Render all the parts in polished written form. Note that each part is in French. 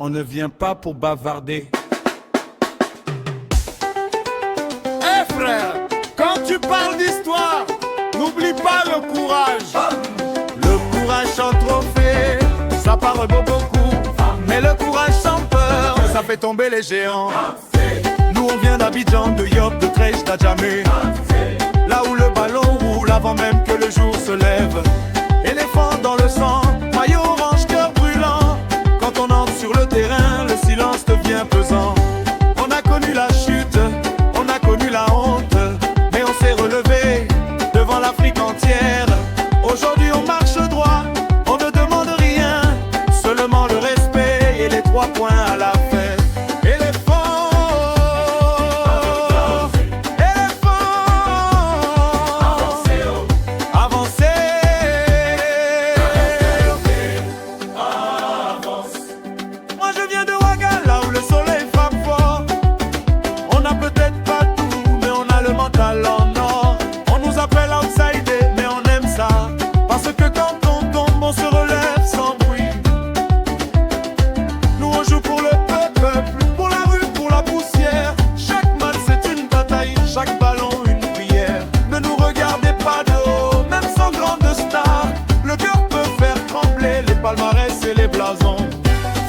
on ne vient pas pour bavarder. Eh frère, quand tu parles d'histoire, n'oublie pas le courage. Le courage sans trophée, ça paraît beau beaucoup, mais le courage sans peur, ça fait tomber les géants. Nous on vient d'Abidjan, de Yop, de Trèche, d'Adjamé, là où le ballon roule avant même que le jour se lève. Éléphant dans le sang, maillot orange, cœur brûlant. Quand on entre sur le terrain, le silence devient pesant. On a connu la chute, on a connu la honte, mais on s'est relevé devant l'Afrique entière. Aujourd'hui on marche droit, on ne demande rien, seulement le respect et les 3 points à la fête. Chaque ballon une prière. Ne nous regardez pas de haut, même sans grande star. Le cœur peut faire trembler les palmarès et les blasons.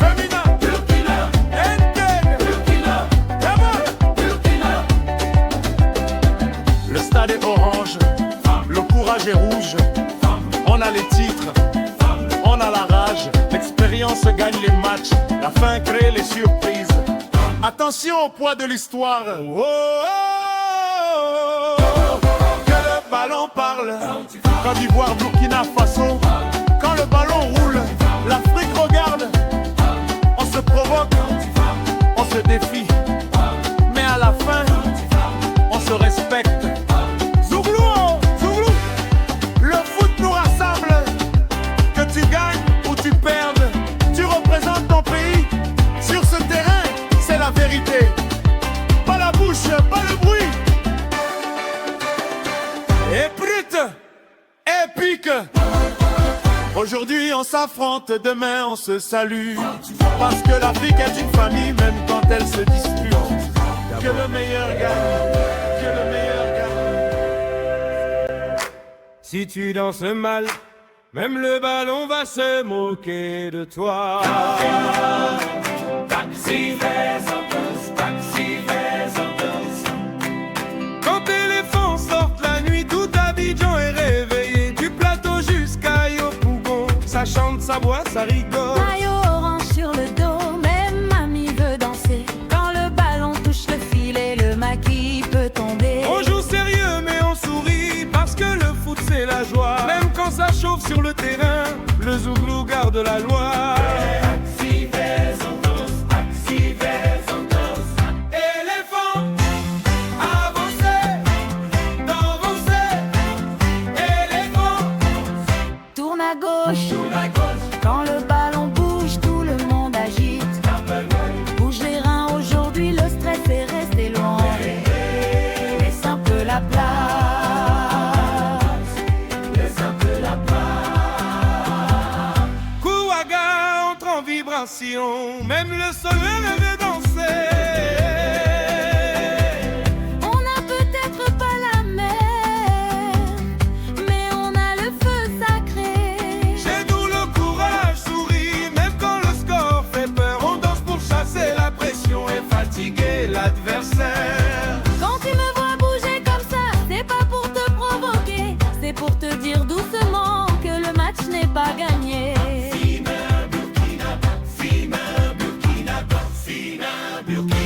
Femina, Burkina, Enten, Burkina, Yaman, Burkina. Le stade est orange, le courage est rouge. On a les titres, on a la rage. L'expérience gagne les matchs, la fin crée les surprises. Attention au poids de l'histoire. Oh, oh. Que le ballon parle. Côte d'Ivoire, Burkina Faso. Quand le ballon roule, l'Afrique regarde. On se provoque, on se défie, mais à la fin, on se respecte. Zouglou, Zouglou, le foot nous rassemble. Que tu gagnes ou tu perdes, tu représentes ton pays. Sur ce terrain, c'est la vérité. Pas la bouche, pas le bruit. Et brut, épique. Aujourd'hui on s'affronte, demain on se salue. Parce que l'Afrique est une famille, même quand elle se dispute. Que le meilleur gagne, que le meilleur gagne. Si tu danses mal, même le ballon va se moquer de toi. Taxi, Quand éléphants sortent la nuit, tout Abidjan est réveillé. Du plateau jusqu'à Yopougon, ça chante, ça boit, ça rigole. Maillot orange sur le dos, même mamie veut danser. Quand le ballon touche le filet, le maquis peut tomber. On joue sérieux mais on sourit, parce que le foot c'est la joie. Même quand ça chauffe sur le terrain, le Zouglou garde la loi. Quand le ballon bouge, tout le monde agite. Bouge les reins, aujourd'hui le stress est resté loin. Laisse un peu la place. Laisse un peu la place. Kouaga entre en vibration, même le soleil veut danser. L'adversaire. Quand tu me vois bouger comme ça, c'est pas pour te provoquer, c'est pour te dire doucement que le match n'est pas gagné. Fina, Burkina, Fina, Burkina, Fina, Burkina.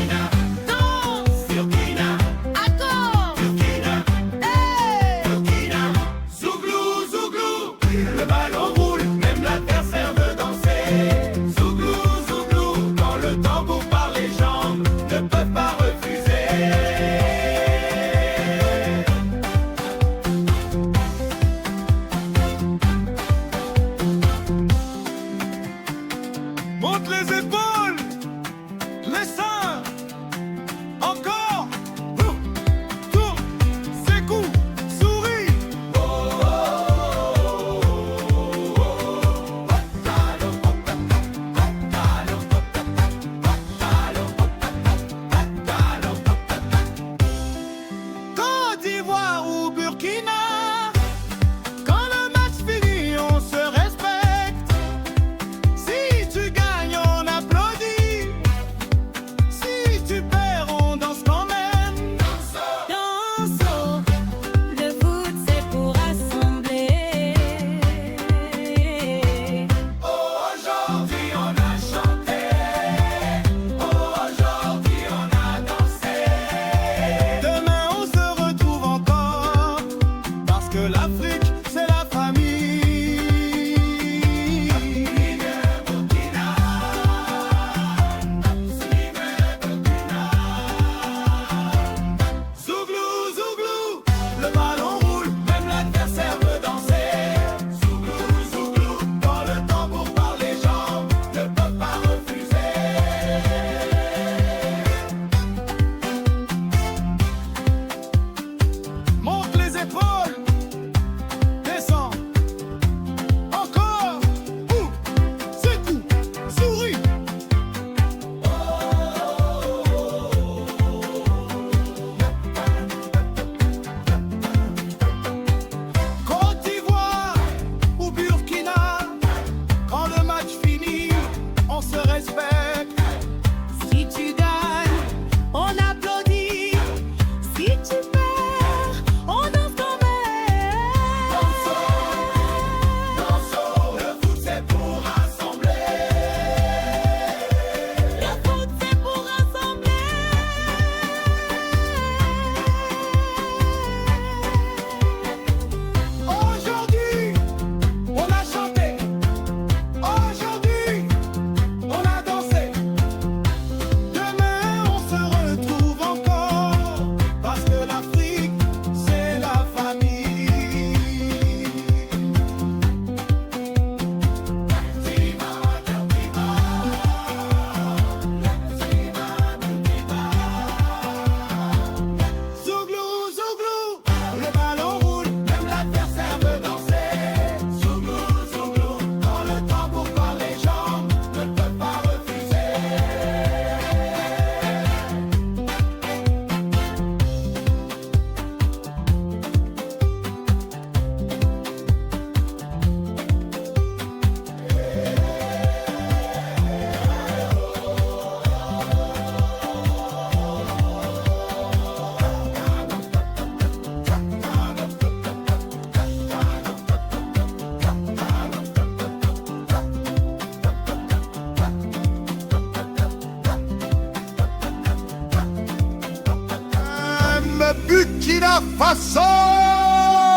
Burkina Faso.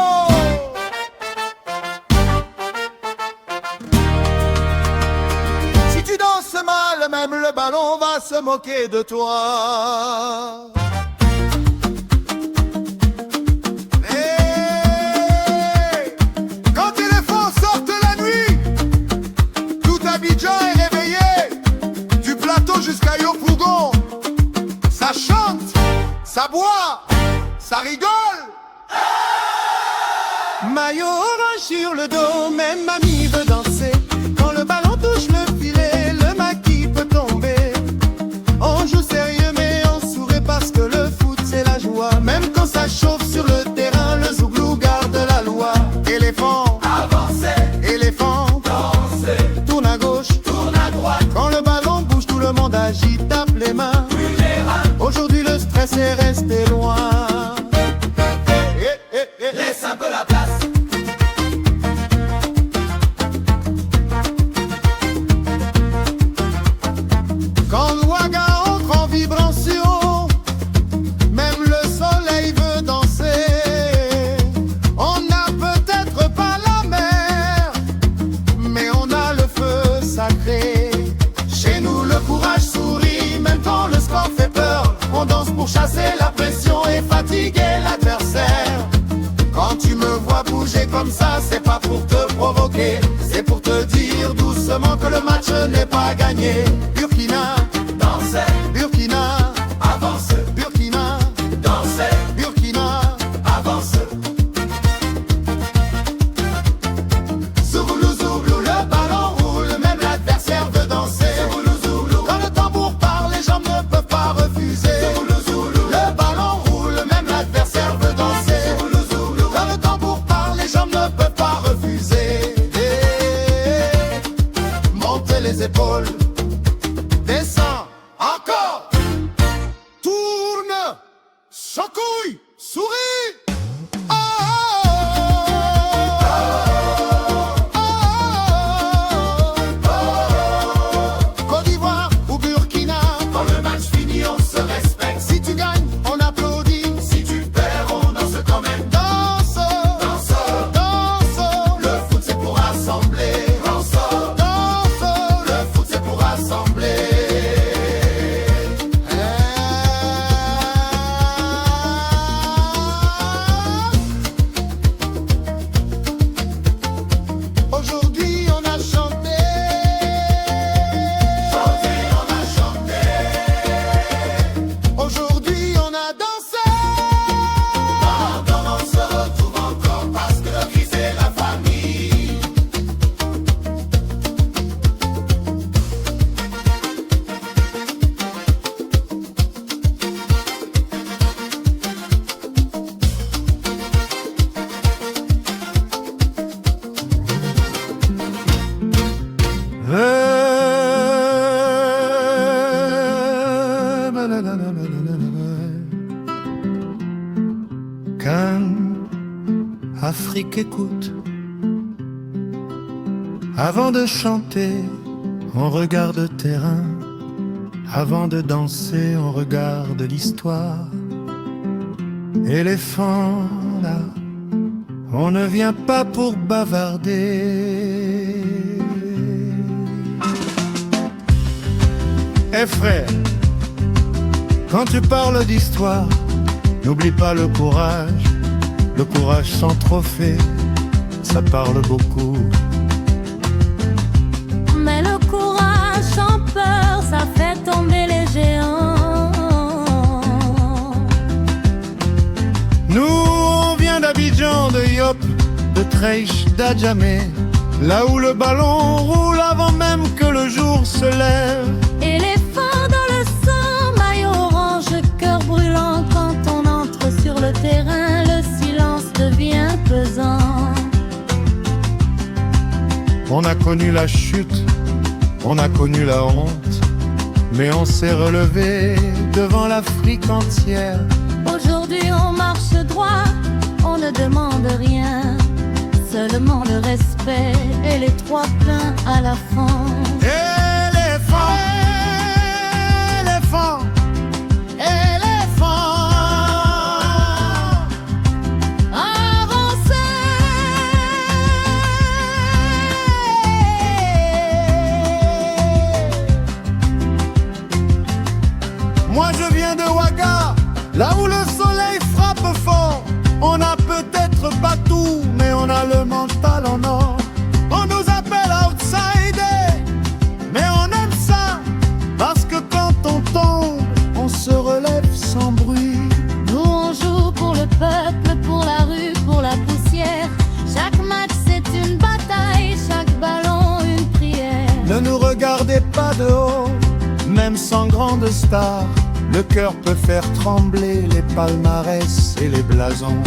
Si tu danses mal, même le ballon va se moquer de toi. Hey, quand éléphants sortent la nuit, tout Abidjan est réveillé, du plateau jusqu'à Yopougon. Ça chante, ça boit, ça rigole. Maillot orange sur le dos, même mamie veut danser. Quand le ballon touche le filet, le maquis peut tomber. On joue sérieux mais on sourit parce que le foot c'est la joie. Même quand ça chauffe sur le terrain, le zouglou garde la loi. Éléphant, Avancez, éléphant, dansez, tourne à gauche, tourne à droite, quand le ballon bouge tout le monde agite, tape les mains. brûle les reins, Aujourd'hui le stress est resté loin. laisse un peu la place. Quand l'Ouaga entre en vibration, même le soleil veut danser. On n'a peut-être pas la mer, mais on a le feu sacré. Chez nous le courage sourit, même quand le score fait peur. On danse pour chasser la pression et fatiguer l'adversaire. Quand tu me vois bouger comme ça, c'est pas pour te provoquer, c'est pour te dire doucement que le match n'est pas gagné. Burkina, Dansez, Burkina, avance, Burkina, dansez, Burkina. avance. Zouglou, zouglou, le ballon roule, même l'adversaire veut danser. Zouglou, zouglou, Quand le tambour parle, les jambes ne peuvent pas refuser. zouglou, zouglou, Le ballon roule, même l'adversaire veut danser. zouglou, zouglou. Quand le tambour parle, les jambes ne peuvent pas refuser. Montez les épaules, descends, encore. Tourne, secouille, souris. Oh, Côte d'Ivoire ou Burkina, Quand le match finit, on se respecte. si tu gagnes, on applaudit. Si tu perds, on danse quand même. Danse, Danse, danse, le foot c'est pour rassembler. Danse, danse. le foot c'est pour rassembler. Aujourd'hui on a chanté. Aujourd'hui on a chanté, Aujourd'hui on a dansé. pardon, on se retrouve encore parce que le cri c'est la famille. Qu'un Afrique écoute. Avant de chanter, on regarde le terrain. Avant de danser, on regarde l'histoire. Éléphant là, on ne vient pas pour bavarder. Eh frère, quand tu parles d'histoire, n'oublie pas le courage sans trophée, ça parle beaucoup. Mais le courage sans peur, ça fait tomber les géants. Nous, on vient d'Abidjan, de Yop, de Treich, d'Adjamé, là où le ballon roule avant même que le jour se lève. Éléphant dans le sang, maillot orange, cœur brûlant. Quand on entre sur le terrain, le silence devient pesant. On a connu la chute, on a connu la honte, mais on s'est relevé devant l'Afrique entière. Aujourd'hui on marche droit, on ne demande rien, seulement le respect et les trois pleins à la fin. Éléphant, éléphant, éléphant. viens de Ouaga, là où le soleil frappe fort. On n'a peut-être pas tout, mais on a le mental en or. On nous appelle outsiders, mais on aime ça, parce que quand on tombe, on se relève sans bruit. Nous on joue pour le peuple, pour la rue, pour la poussière. Chaque match c'est une bataille, chaque ballon une prière. Ne nous regardez pas de haut, même sans grande star. Le cœur peut faire trembler les palmarès et les blasons.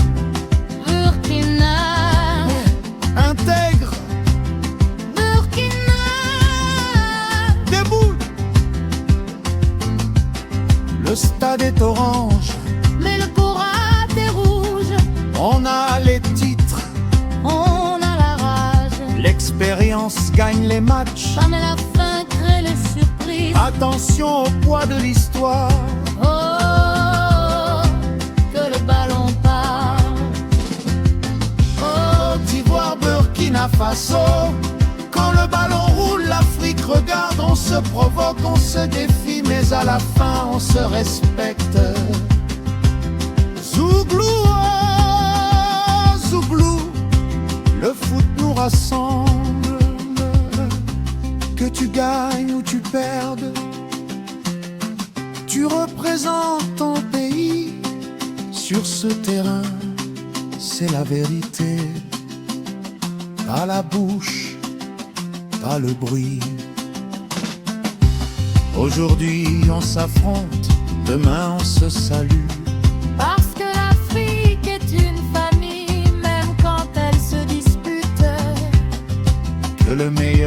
Burkina, Intègre, Burkina, debout. Le stade est orange, mais le courage est rouge. on a les titres, On a la rage, l'expérience gagne les matchs. jamais la fin crée les surprises. Attention au poids de l'histoire. Oh, que le ballon part. Côte d'Ivoire, Burkina Faso. Quand le ballon roule, l'Afrique regarde. On se provoque, on se défie, mais à la fin on se respecte. Zouglou, oh, Zouglou, le foot nous rassemble. Que tu gagnes ou tu perdes, tu représentes ton pays. Sur ce terrain, c'est la vérité. Pas la bouche, pas le bruit. Aujourd'hui on s'affronte, demain on se salue. Parce que l'Afrique est une famille, même quand elle se dispute. Que le meilleur